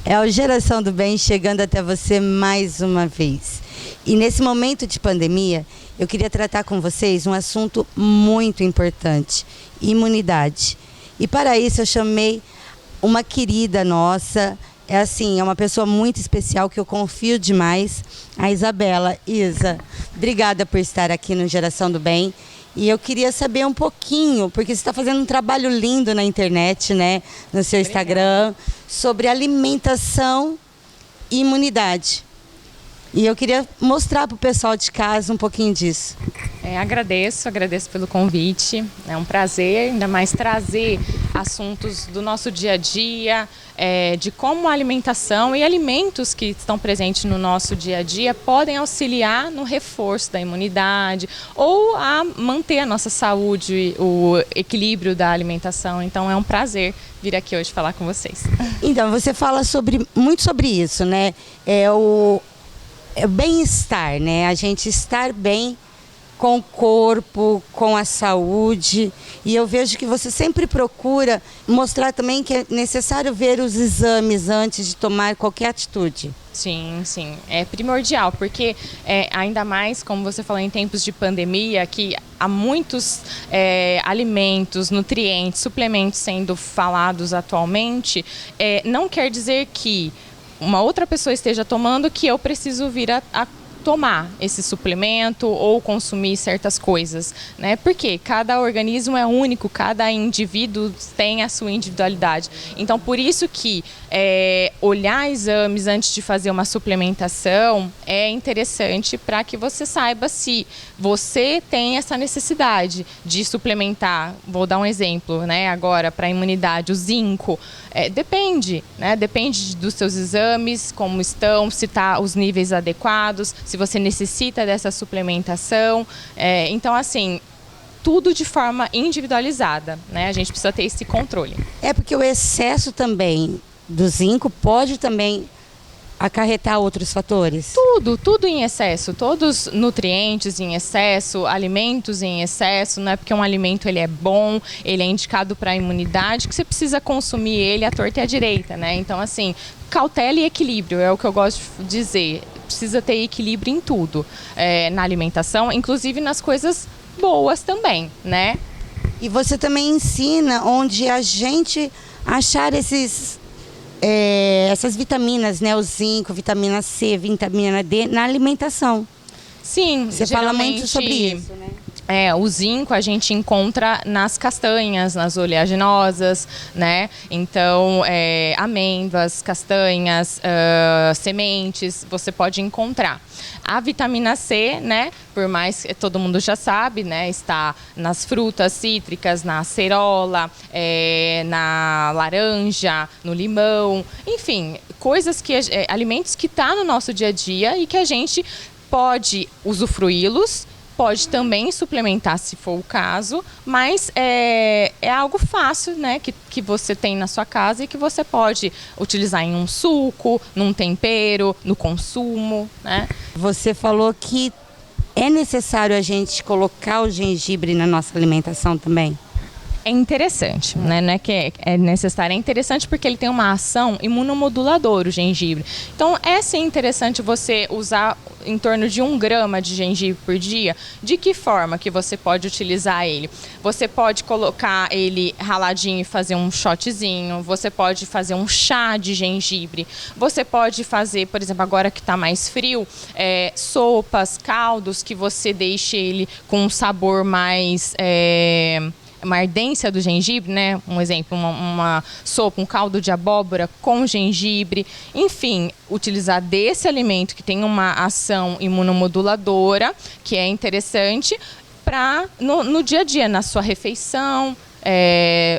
É o Geração do Bem chegando até você mais uma vez. E nesse momento de pandemia, eu queria tratar com vocês um assunto muito importante: imunidade. E para isso eu chamei uma querida nossa, é uma pessoa muito especial que eu confio demais, a Isabela. Isa, obrigada por estar aqui no Geração do Bem. E eu queria saber um pouquinho, porque você está fazendo um trabalho lindo na internet, né, no seu Instagram, sobre alimentação e imunidade. E eu queria mostrar para o pessoal de casa um pouquinho disso. Agradeço pelo convite. É um prazer, ainda mais trazer assuntos do nosso dia a dia, de como a alimentação e alimentos que estão presentes no nosso dia a dia podem auxiliar no reforço da imunidade ou a manter a nossa saúde, o equilíbrio da alimentação. Então é um prazer vir aqui hoje falar com vocês. Então, você fala muito sobre isso, né? É o bem-estar, né? A gente estar bem com o corpo, com a saúde. E eu vejo que você sempre procura mostrar também que é necessário ver os exames antes de tomar qualquer atitude. Sim, é primordial, porque ainda mais, como você falou, em tempos de pandemia, que há muitos alimentos, nutrientes, suplementos sendo falados atualmente, não quer dizer que uma outra pessoa esteja tomando que eu preciso vir a tomar esse suplemento ou consumir certas coisas, né? Porque cada organismo é único, cada indivíduo tem a sua individualidade. Então, por isso que olhar exames antes de fazer uma suplementação é interessante para que você saiba se você tem essa necessidade de suplementar. Vou dar um exemplo, né? Agora, para a imunidade, o zinco. Depende, né? Depende dos seus exames, como estão, se está os níveis adequados, se você necessita dessa suplementação. Então, assim, tudo de forma individualizada, né? A gente precisa ter esse controle. Porque o excesso também do zinco pode também acarretar outros fatores? Tudo em excesso, todos nutrientes em excesso, alimentos em excesso, não é porque um alimento ele é bom, ele é indicado para a imunidade, que você precisa consumir ele à torta e à direita, né? Então, assim, cautela e equilíbrio é o que eu gosto de dizer. Precisa ter equilíbrio em tudo, na alimentação, inclusive nas coisas boas também, né? E você também ensina onde a gente achar essas vitaminas, né? O zinco, vitamina C, vitamina D na alimentação. Sim, você fala muito sobre isso, né? O zinco a gente encontra nas castanhas, nas oleaginosas, né? Então, amêndoas, castanhas, sementes, você pode encontrar. A vitamina C, né? Por mais que todo mundo já sabe, né? Está nas frutas cítricas, na acerola, na laranja, no limão, enfim, coisas que alimentos que tá no nosso dia a dia e que a gente pode usufruí-los. Pode também suplementar se for o caso, mas é algo fácil, né, que você tem na sua casa e que você pode utilizar em um suco, num tempero, no consumo, né? Você falou que é necessário a gente colocar o gengibre na nossa alimentação também? É interessante, né? Não é que é necessário, é interessante porque ele tem uma ação imunomoduladora, o gengibre. Então, é sim interessante você usar em torno de 1 grama de gengibre por dia. De que forma que você pode utilizar ele? Você pode colocar ele raladinho e fazer um shotzinho, você pode fazer um chá de gengibre, você pode fazer, por exemplo, agora que está mais frio, sopas, caldos, que você deixe ele com um sabor mais... uma ardência do gengibre, né? Um exemplo, uma sopa, um caldo de abóbora com gengibre. Enfim, utilizar desse alimento que tem uma ação imunomoduladora, que é interessante, no dia a dia, na sua refeição,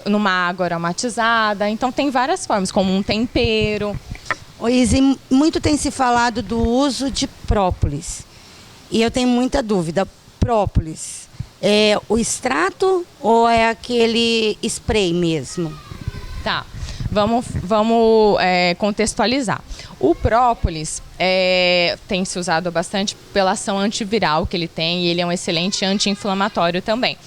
numa água aromatizada. Então, tem várias formas, como um tempero. Izzy, muito tem se falado do uso de própolis. E eu tenho muita dúvida. Própolis é o extrato ou é aquele spray mesmo? Tá, vamos contextualizar. O própolis tem se usado bastante pela ação antiviral que ele tem e ele é um excelente anti-inflamatório também.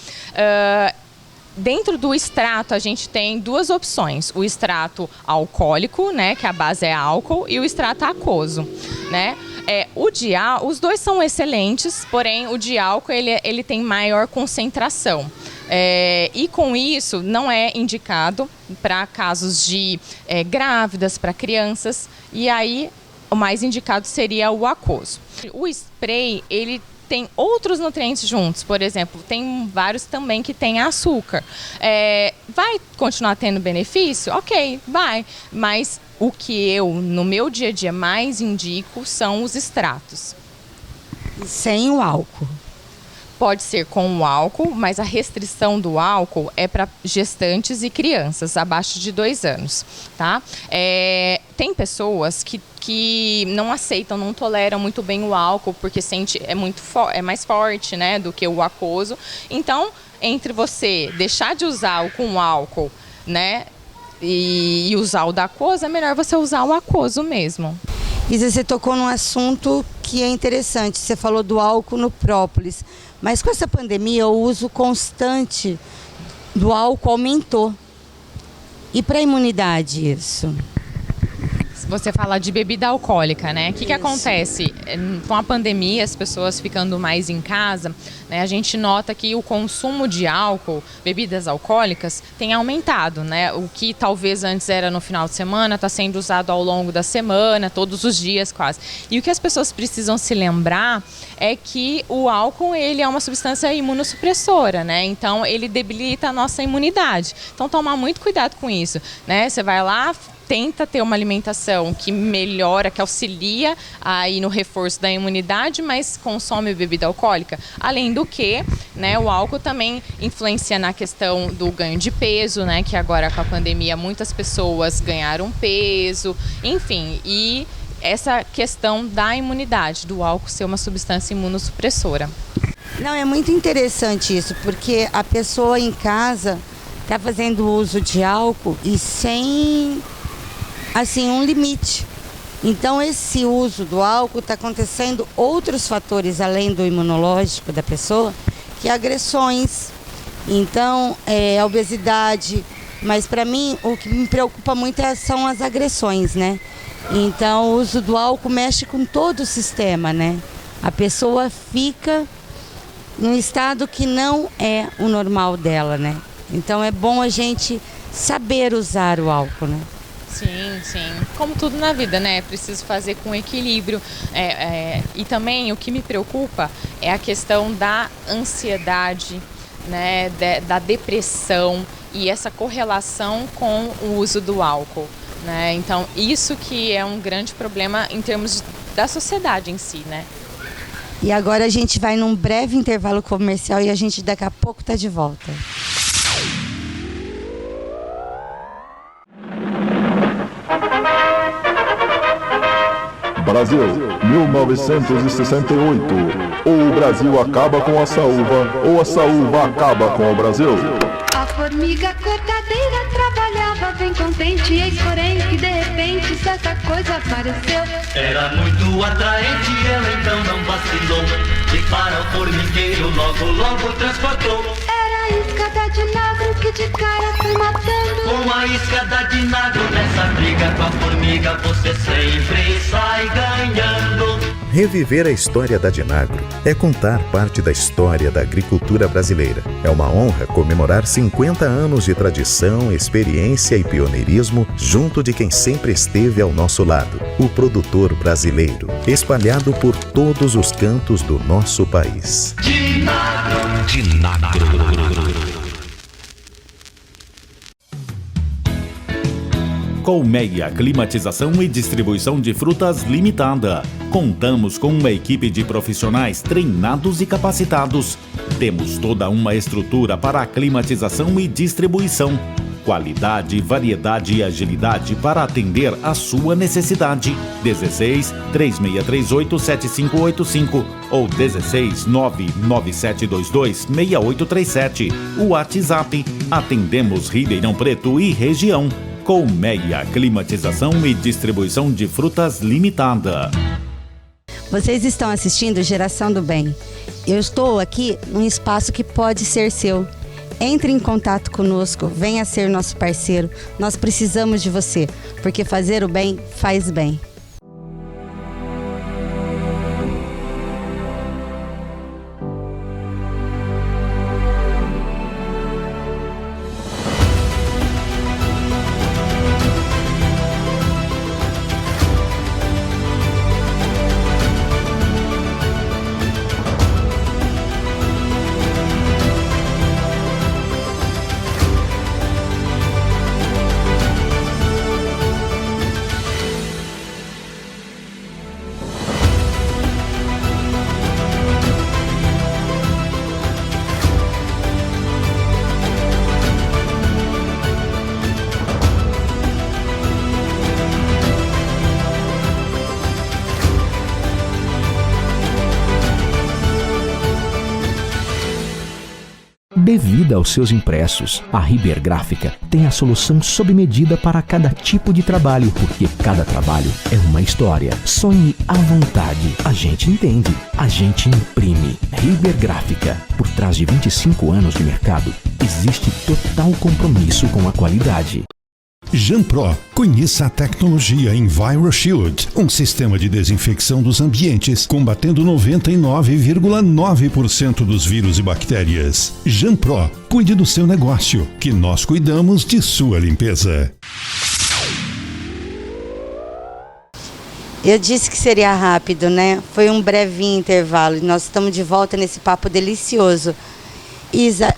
Dentro do extrato, a gente tem duas opções. O extrato alcoólico, né, que a base é álcool, e o extrato aquoso, né? Os dois são excelentes, porém o de álcool ele tem maior concentração. E com isso não é indicado para casos de grávidas, para crianças, e aí o mais indicado seria o aquoso. O spray, ele tem outros nutrientes juntos, por exemplo, tem vários também que tem açúcar. Vai continuar tendo benefício? Ok, vai, mas o que eu, no meu dia a dia, mais indico são os extratos. Sem o álcool? Pode ser com o álcool, mas a restrição do álcool é para gestantes e crianças abaixo de 2 anos, tá? Tem pessoas que não aceitam, não toleram muito bem o álcool, porque é mais forte, né, do que o aquoso. Então, entre você deixar de usar o com álcool, né, e usar o da aquoso, é melhor você usar o aquoso mesmo. Isa, você tocou num assunto que é interessante. Você falou do álcool no própolis. Mas com essa pandemia, o uso constante do álcool aumentou. E para a imunidade isso? Você fala de bebida alcoólica, né? O que acontece? Com a pandemia, as pessoas ficando mais em casa, né, a gente nota que o consumo de álcool, bebidas alcoólicas, tem aumentado, né? O que talvez antes era no final de semana, está sendo usado ao longo da semana, todos os dias quase. E o que as pessoas precisam se lembrar é que o álcool, ele é uma substância imunossupressora, né? Então, ele debilita a nossa imunidade. Então, tomar muito cuidado com isso, né? Você vai lá, tenta ter uma alimentação que melhora, que auxilia aí no reforço da imunidade, mas consome bebida alcoólica. Além do que, né, o álcool também influencia na questão do ganho de peso, né, que agora com a pandemia muitas pessoas ganharam peso, enfim, e essa questão da imunidade, do álcool ser uma substância imunossupressora. Não, é muito interessante isso, porque a pessoa em casa está fazendo uso de álcool e sem um limite. Então, esse uso do álcool está acontecendo outros fatores além do imunológico da pessoa, que é agressões. Então, a obesidade. Mas, para mim, o que me preocupa muito são as agressões, né? Então, o uso do álcool mexe com todo o sistema, né? A pessoa fica num estado que não é o normal dela, né? Então, é bom a gente saber usar o álcool, né? Sim, sim. Como tudo na vida, né? Preciso fazer com equilíbrio. E também o que me preocupa é a questão da ansiedade, né? Da depressão e essa correlação com o uso do álcool, né? Então, isso que é um grande problema em termos da sociedade em si, né? E agora a gente vai num breve intervalo comercial e a gente daqui a pouco está de volta. Brasil, 1968. Ou o Brasil acaba com a saúva, ou a saúva acaba com o Brasil. A formiga cortadeira trabalhava bem contente, eis porém que de repente certa coisa apareceu. Era muito atraente, ela então não vacilou, e para o formigueiro logo transportou. Era a isca da Dinagro que de cara foi matando. Com a isca da Dinagro nessa briga com a formiga você sempre sai ganhando. Reviver a história da Dinagro é contar parte da história da agricultura brasileira. É uma honra comemorar 50 anos de tradição, experiência e pioneirismo junto de quem sempre esteve ao nosso lado, o produtor brasileiro, espalhado por todos os cantos do nosso país. Dinagro. Colmeia Climatização e Distribuição de Frutas Limitada. Contamos com uma equipe de profissionais treinados e capacitados. Temos toda uma estrutura para a climatização e distribuição. Qualidade, variedade e agilidade para atender a sua necessidade. 16 3638 7585 ou 16 99722 6837. O WhatsApp. Atendemos Ribeirão Preto e região. Colmeia Climatização e Distribuição de Frutas Limitada. Vocês estão assistindo Geração do Bem. Eu estou aqui num espaço que pode ser seu. Entre em contato conosco, venha ser nosso parceiro. Nós precisamos de você, porque fazer o bem faz bem. Dê vida aos seus impressos. A Riber Gráfica tem a solução sob medida para cada tipo de trabalho, porque cada trabalho é uma história. Sonhe à vontade. A gente entende. A gente imprime. Riber Gráfica. Por trás de 25 anos de mercado, existe total compromisso com a qualidade. Janpro. Conheça a tecnologia EnviroShield, um sistema de desinfecção dos ambientes, combatendo 99,9% dos vírus e bactérias. Janpro. Cuide do seu negócio, que nós cuidamos de sua limpeza. Eu disse que seria rápido, né? Foi um brevinho intervalo e nós estamos de volta nesse papo delicioso. Isa,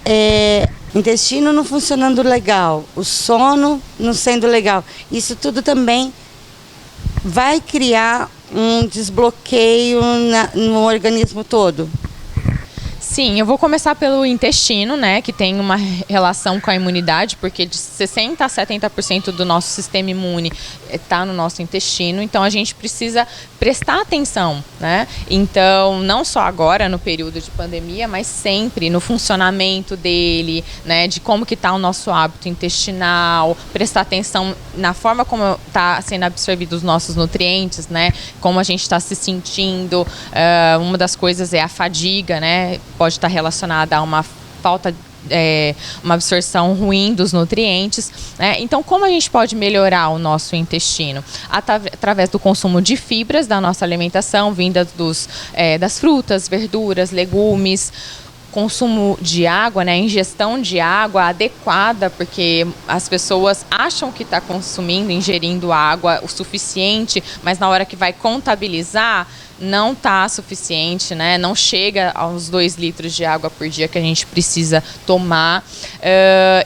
intestino não funcionando legal, o sono não sendo legal. Isso tudo também vai criar um desbloqueio no organismo todo. Sim, eu vou começar pelo intestino, né, que tem uma relação com a imunidade, porque de 60% a 70% do nosso sistema imune está no nosso intestino, então a gente precisa prestar atenção, né? Então, não só agora no período de pandemia, mas sempre no funcionamento dele, né, de como que está o nosso hábito intestinal, prestar atenção na forma como está sendo absorvidos os nossos nutrientes, né, como a gente está se sentindo. Uma das coisas é a fadiga, né? Pode estar relacionada a uma falta, uma absorção ruim dos nutrientes, né? Então, como a gente pode melhorar o nosso intestino? Através do consumo de fibras da nossa alimentação, vindas das frutas, verduras, legumes, consumo de água, né? Ingestão de água adequada, porque as pessoas acham que está ingerindo água o suficiente, mas na hora que vai contabilizar, não está suficiente, né? Não chega aos 2 litros de água por dia que a gente precisa tomar.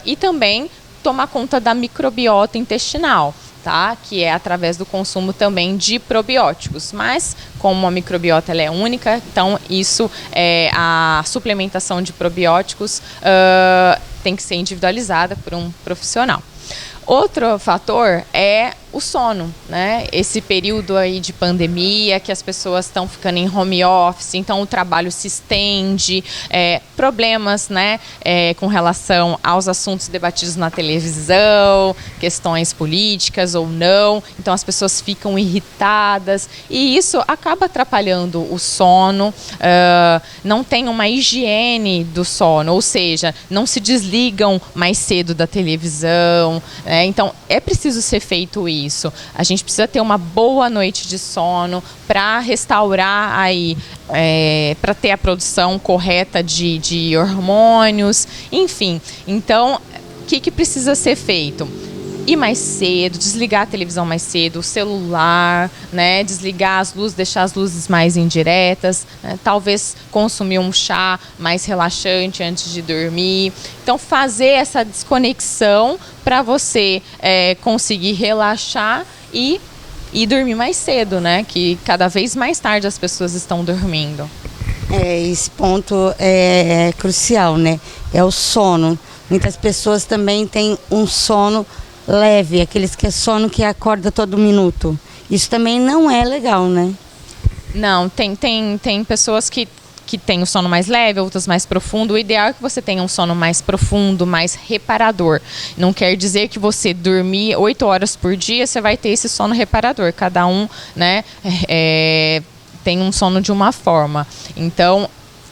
E também tomar conta da microbiota intestinal, tá? Que é através do consumo também de probióticos. Mas, como a microbiota ela é única, então isso a suplementação de probióticos tem que ser individualizada por um profissional. Outro fator é o sono, né? Esse período aí de pandemia, que as pessoas estão ficando em home office, então o trabalho se estende, problemas, né, com relação aos assuntos debatidos na televisão, questões políticas ou não, então as pessoas ficam irritadas e isso acaba atrapalhando o sono, não tem uma higiene do sono, ou seja, não se desligam mais cedo da televisão, então é preciso ser feito isso. A gente precisa ter uma boa noite de sono para restaurar aí, para ter a produção correta de hormônios, enfim. Então, o que precisa ser feito? Ir mais cedo, desligar a televisão mais cedo, o celular, né, desligar as luzes, deixar as luzes mais indiretas, né, talvez consumir um chá mais relaxante antes de dormir. Então, fazer essa desconexão para você conseguir relaxar e dormir mais cedo, né, que cada vez mais tarde as pessoas estão dormindo. Esse ponto é crucial, né? É o sono. Muitas pessoas também têm um sono leve, aqueles que é sono que acorda todo minuto. Isso também não é legal, né? Não, tem pessoas que têm o sono mais leve, outras mais profundo. O ideal é que você tenha um sono mais profundo, mais reparador. Não quer dizer que você dormir 8 horas por dia, você vai ter esse sono reparador. Cada um, né, tem um sono de uma forma. Então,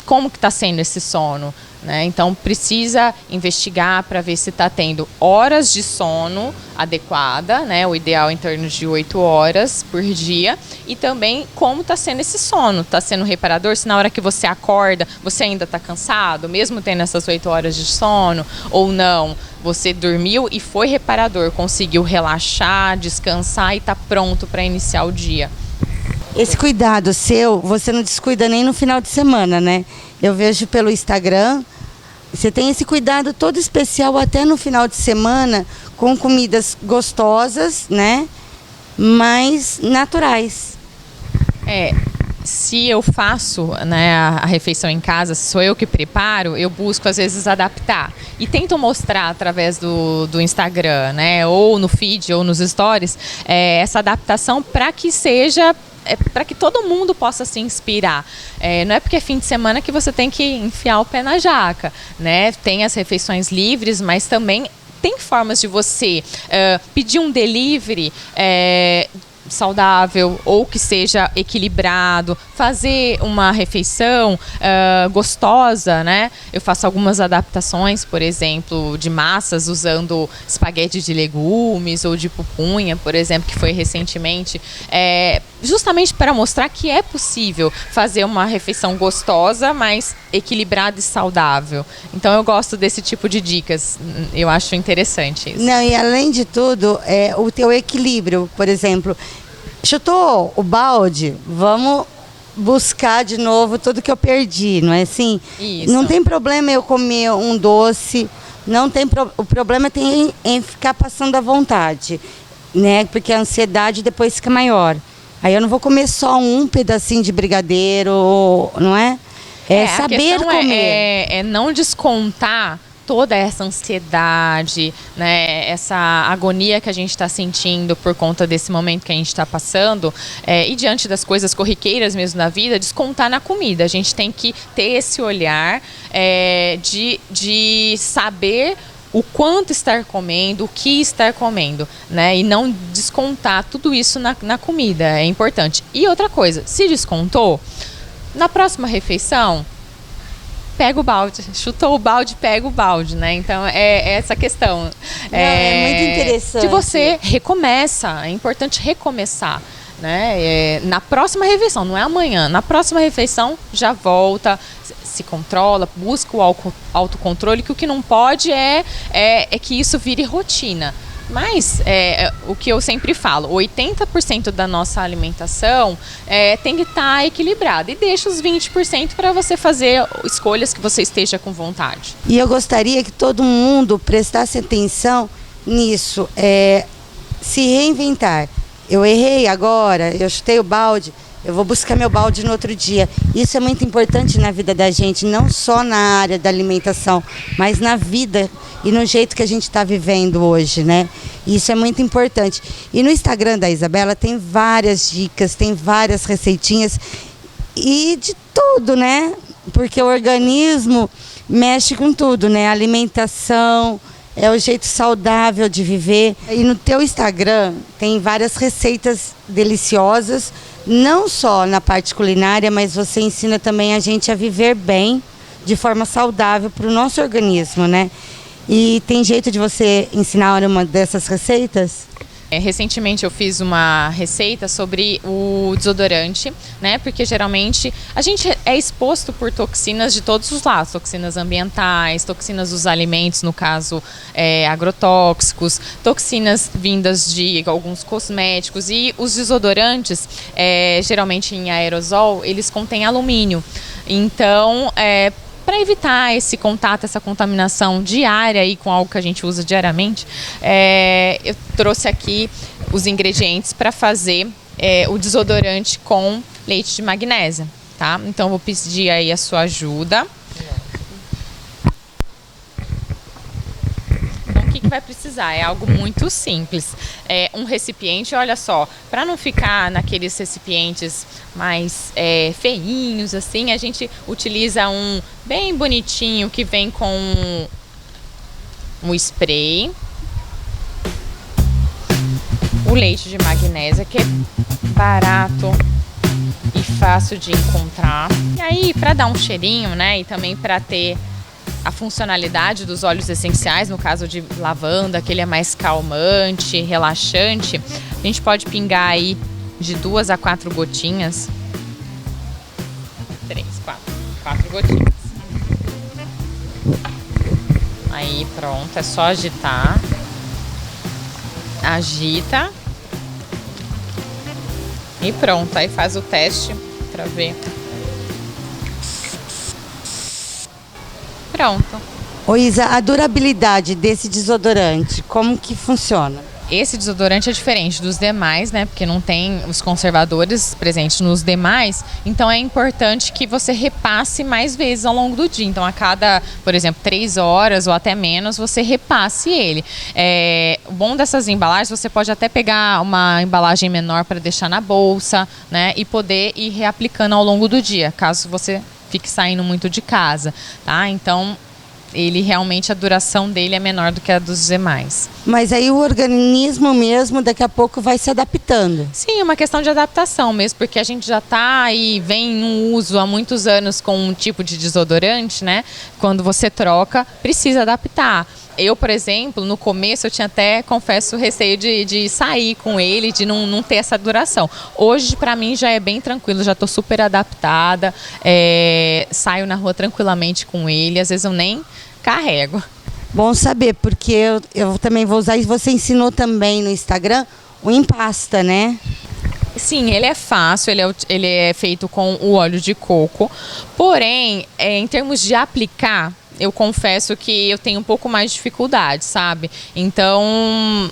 como que está sendo esse sono, né? Então precisa investigar para ver se está tendo horas de sono adequada, né? O ideal é em torno de 8 horas por dia, e também como está sendo esse sono, está sendo reparador, se na hora que você acorda você ainda está cansado, mesmo tendo essas 8 horas de sono, ou não, você dormiu e foi reparador, conseguiu relaxar, descansar e está pronto para iniciar o dia. Esse cuidado seu, você não descuida nem no final de semana, né? Eu vejo pelo Instagram, você tem esse cuidado todo especial até no final de semana, com comidas gostosas, né? Mas naturais. Se eu faço, né, a refeição em casa, se sou eu que preparo, eu busco às vezes adaptar. E tento mostrar através do Instagram, né? Ou no feed, ou nos stories, essa adaptação para que seja... para que todo mundo possa se inspirar. Não é porque é fim de semana que você tem que enfiar o pé na jaca, né? Tem as refeições livres, mas também tem formas de você pedir um delivery saudável ou que seja equilibrado, fazer uma refeição gostosa, né? Eu faço algumas adaptações, por exemplo, de massas usando espaguete de legumes ou de pupunha, por exemplo, que foi recentemente, justamente para mostrar que é possível fazer uma refeição gostosa, mas equilibrada e saudável. Então eu gosto desse tipo de dicas, eu acho interessante isso. Não, e além de tudo, o teu equilíbrio, por exemplo, chutou o balde, vamos buscar de novo tudo que eu perdi, não é assim? Isso. Não tem problema eu comer um doce, não tem o problema tem em ficar passando à vontade, né? Porque a ansiedade depois fica maior. Aí eu não vou comer só um pedacinho de brigadeiro, não é? Saber comer. É não descontar toda essa ansiedade, né, essa agonia que a gente está sentindo por conta desse momento que a gente está passando, e diante das coisas corriqueiras mesmo da vida, descontar na comida. A gente tem que ter esse olhar de saber o quanto estar comendo, o que estar comendo, né, e não descontar tudo isso na comida, é importante. E outra coisa, se descontou, na próxima refeição, pega o balde, chutou o balde, pega o balde, né? Então é essa questão. É muito interessante. De você recomeça, é importante recomeçar, né? Na próxima refeição, não é amanhã, na próxima refeição já volta, se controla, busca o autocontrole, que o que não pode é que isso vire rotina. Mas o que eu sempre falo, 80% da nossa alimentação tem que estar equilibrada, e deixa os 20% para você fazer escolhas que você esteja com vontade. E eu gostaria que todo mundo prestasse atenção nisso, se reinventar. Eu errei agora, eu chutei o balde, eu vou buscar meu balde no outro dia. Isso é muito importante na vida da gente, não só na área da alimentação, mas na vida e no jeito que a gente está vivendo hoje, né? Isso é muito importante. E no Instagram da Isabela tem várias dicas, tem várias receitinhas e de tudo, né? Porque o organismo mexe com tudo, né? A alimentação é o jeito saudável de viver. E no teu Instagram tem várias receitas deliciosas, não só na parte culinária, mas você ensina também a gente a viver bem, de forma saudável para o nosso organismo, né? E tem jeito de você ensinar uma dessas receitas? Recentemente eu fiz uma receita sobre o desodorante, né? Porque geralmente a gente é exposto por toxinas de todos os lados, toxinas ambientais, toxinas dos alimentos, no caso agrotóxicos, toxinas vindas de alguns cosméticos, e os desodorantes, geralmente em aerosol, eles contêm alumínio. Então, para evitar esse contato, essa contaminação diária aí com algo que a gente usa diariamente, eu trouxe aqui os ingredientes para fazer o desodorante com leite de magnésia, tá? Então vou pedir aí a sua ajuda. Então o que vai precisar? É algo muito simples. Um recipiente, olha só, para não ficar naqueles recipientes mais feinhos assim, a gente utiliza um bem bonitinho que vem com um spray, o leite de magnésia, que é barato, e fácil de encontrar. E aí, para dar um cheirinho, né, e também para ter a funcionalidade dos óleos essenciais, no caso de lavanda, que ele é mais calmante, relaxante, a gente pode pingar aí de 2 a 4 gotinhas. 4 gotinhas. Aí pronto, é só agitar. Agita. E pronto, aí faz o teste pra ver. Pronto. Ô Isa, a durabilidade desse desodorante, como que funciona? Esse desodorante é diferente dos demais, né? Porque não tem os conservadores presentes nos demais. Então é importante que você repasse mais vezes ao longo do dia. Então a cada, por exemplo, 3 horas ou até menos, você repasse ele. O bom dessas embalagens, você pode até pegar uma embalagem menor para deixar na bolsa, né? E poder ir reaplicando ao longo do dia, caso você fique saindo muito de casa, tá? Então ele realmente, a duração dele é menor do que a dos demais. Mas aí o organismo mesmo daqui a pouco vai se adaptando. Sim, é uma questão de adaptação mesmo, porque a gente já está aí, vem em uso há muitos anos com um tipo de desodorante, né? Quando você troca, precisa adaptar. Eu, por exemplo, no começo eu tinha até, confesso, receio de sair com ele, de não ter essa duração. Hoje, para mim, já é bem tranquilo, já estou super adaptada, saio na rua tranquilamente com ele, às vezes eu nem carrego. Bom saber, porque eu também vou usar, e você ensinou também no Instagram, o empasta, né? Sim, ele é fácil, ele é feito com o óleo de coco, porém, em termos de aplicar, eu confesso que eu tenho um pouco mais de dificuldade, sabe? Então,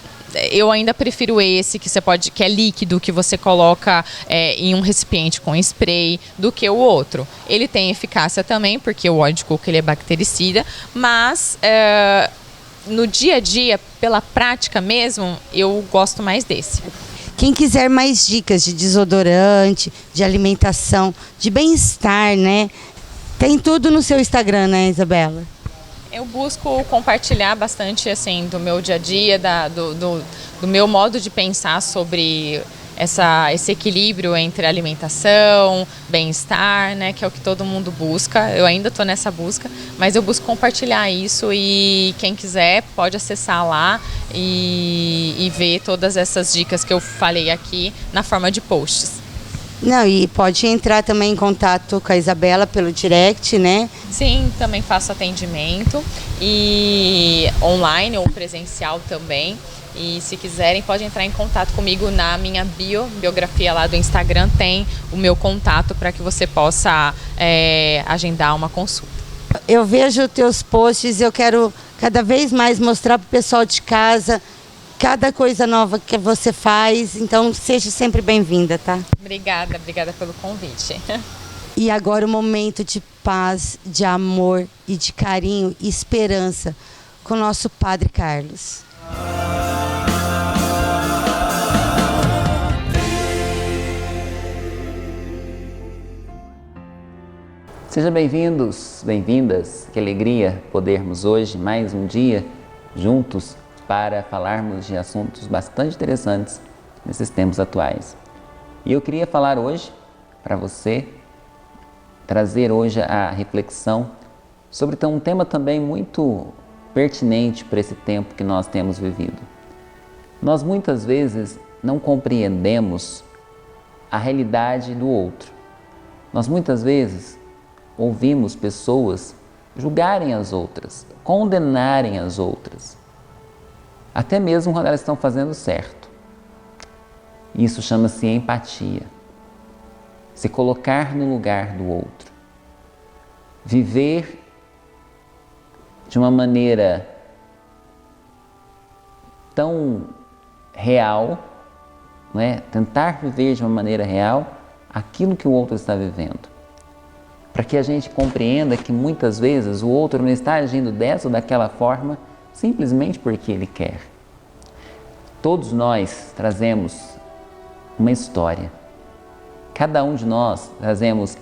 eu ainda prefiro esse que é líquido, que você coloca em um recipiente com spray, do que o outro. Ele tem eficácia também, porque o óleo de coco ele é bactericida, mas no dia a dia, pela prática mesmo, eu gosto mais desse. Quem quiser mais dicas de desodorante, de alimentação, de bem-estar, né? Tem tudo no seu Instagram, né, Isabela? Eu busco compartilhar bastante, assim, do meu dia a dia, do meu modo de pensar sobre esse equilíbrio entre alimentação, bem-estar, né, que é o que todo mundo busca. Eu ainda estou nessa busca, mas eu busco compartilhar isso, e quem quiser pode acessar lá e ver todas essas dicas que eu falei aqui na forma de posts. Não, e pode entrar também em contato com a Isabela pelo direct, né? Sim, também faço atendimento, e online ou presencial também. E se quiserem, pode entrar em contato comigo na minha biografia lá do Instagram, tem o meu contato para que você possa agendar uma consulta. Eu vejo os teus posts, eu quero cada vez mais mostrar para o pessoal de casa cada coisa nova que você faz, então seja sempre bem-vinda, tá? Obrigada pelo convite. E agora o momento de paz, de amor e de carinho e esperança com o nosso Padre Carlos. Sejam bem-vindos, bem-vindas. Que alegria podermos hoje, mais um dia, juntos, para falarmos de assuntos bastante interessantes nesses tempos atuais. E eu queria falar hoje para você, trazer hoje a reflexão sobre um tema também muito pertinente para esse tempo que nós temos vivido. Nós muitas vezes não compreendemos a realidade do outro. Nós muitas vezes ouvimos pessoas julgarem as outras, condenarem as outras, até mesmo quando elas estão fazendo certo. Isso chama-se empatia. Se colocar no lugar do outro. Viver de uma maneira tão real, não é? Tentar viver de uma maneira real aquilo que o outro está vivendo. Para que a gente compreenda que muitas vezes o outro não está agindo dessa ou daquela forma simplesmente porque ele quer. Todos nós trazemos uma história. Cada um de nós trazemos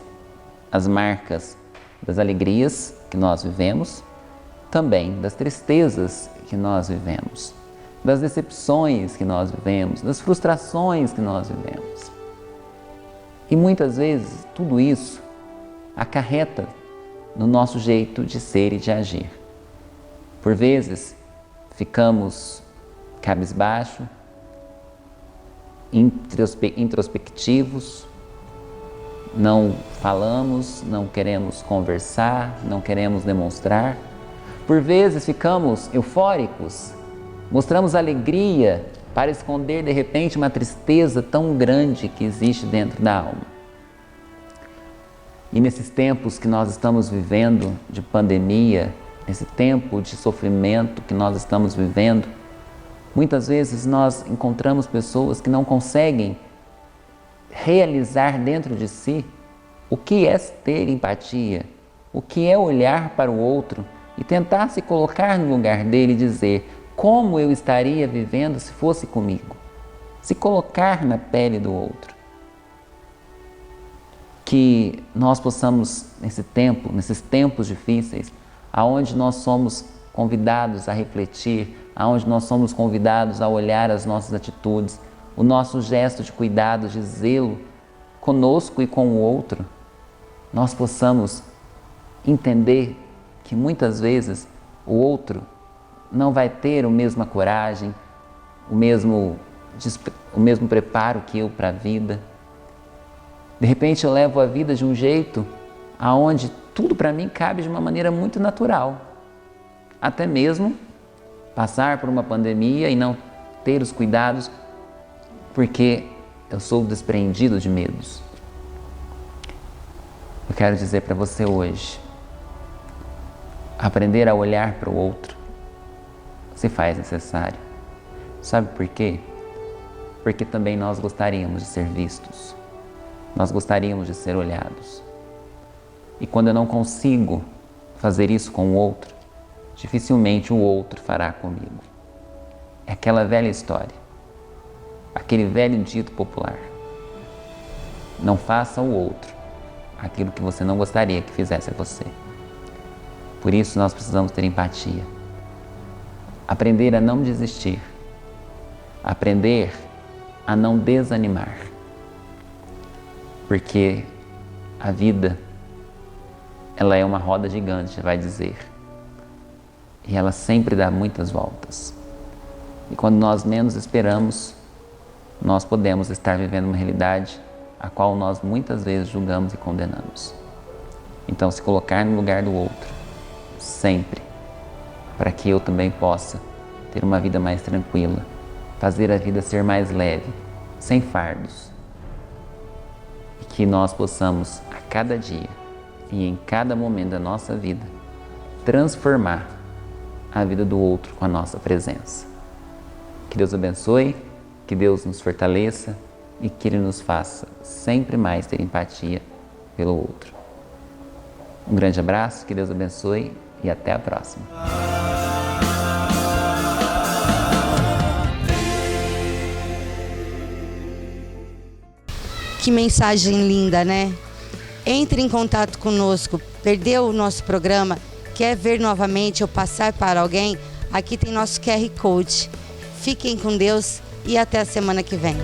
as marcas das alegrias que nós vivemos, também das tristezas que nós vivemos, das decepções que nós vivemos, das frustrações que nós vivemos. E muitas vezes tudo isso acarreta no nosso jeito de ser e de agir. Por vezes ficamos cabisbaixo, introspectivos, não falamos, não queremos conversar, não queremos demonstrar. Por vezes ficamos eufóricos, mostramos alegria para esconder de repente uma tristeza tão grande que existe dentro da alma. E nesses tempos que nós estamos vivendo de pandemia, nesse tempo de sofrimento que nós estamos vivendo, muitas vezes nós encontramos pessoas que não conseguem realizar dentro de si o que é ter empatia, o que é olhar para o outro e tentar se colocar no lugar dele e dizer: como eu estaria vivendo se fosse comigo? Se colocar na pele do outro. Que nós possamos, nesses tempos difíceis, aonde nós somos convidados a refletir, aonde nós somos convidados a olhar as nossas atitudes, o nosso gesto de cuidado, de zelo conosco e com o outro, nós possamos entender que muitas vezes o outro não vai ter a mesma coragem, o mesmo preparo que eu para a vida. De repente eu levo a vida de um jeito aonde tudo para mim cabe de uma maneira muito natural. Até mesmo passar por uma pandemia e não ter os cuidados porque eu sou despreendido de medos. Eu quero dizer para você hoje, aprender a olhar para o outro se faz necessário. Sabe por quê? Porque também nós gostaríamos de ser vistos. Nós gostaríamos de ser olhados. E quando eu não consigo fazer isso com o outro, dificilmente o outro fará comigo. É aquela velha história, aquele velho dito popular: não faça ao outro aquilo que você não gostaria que fizesse a você. Por isso nós precisamos ter empatia, aprender a não desistir, aprender a não desanimar, porque a vida, ela é uma roda gigante, vai dizer, e ela sempre dá muitas voltas. E quando nós menos esperamos, nós podemos estar vivendo uma realidade a qual nós muitas vezes julgamos e condenamos. Então, se colocar no lugar do outro, sempre, para que eu também possa ter uma vida mais tranquila, fazer a vida ser mais leve, sem fardos, e que nós possamos, a cada dia e em cada momento da nossa vida, transformar a vida do outro com a nossa presença. Que Deus abençoe, que Deus nos fortaleça e que Ele nos faça sempre mais ter empatia pelo outro. Um grande abraço, que Deus abençoe e até a próxima. Que mensagem linda, né? Entre em contato conosco. Perdeu o nosso programa? Quer ver novamente ou passar para alguém? Aqui tem nosso QR Code. Fiquem com Deus e até a semana que vem.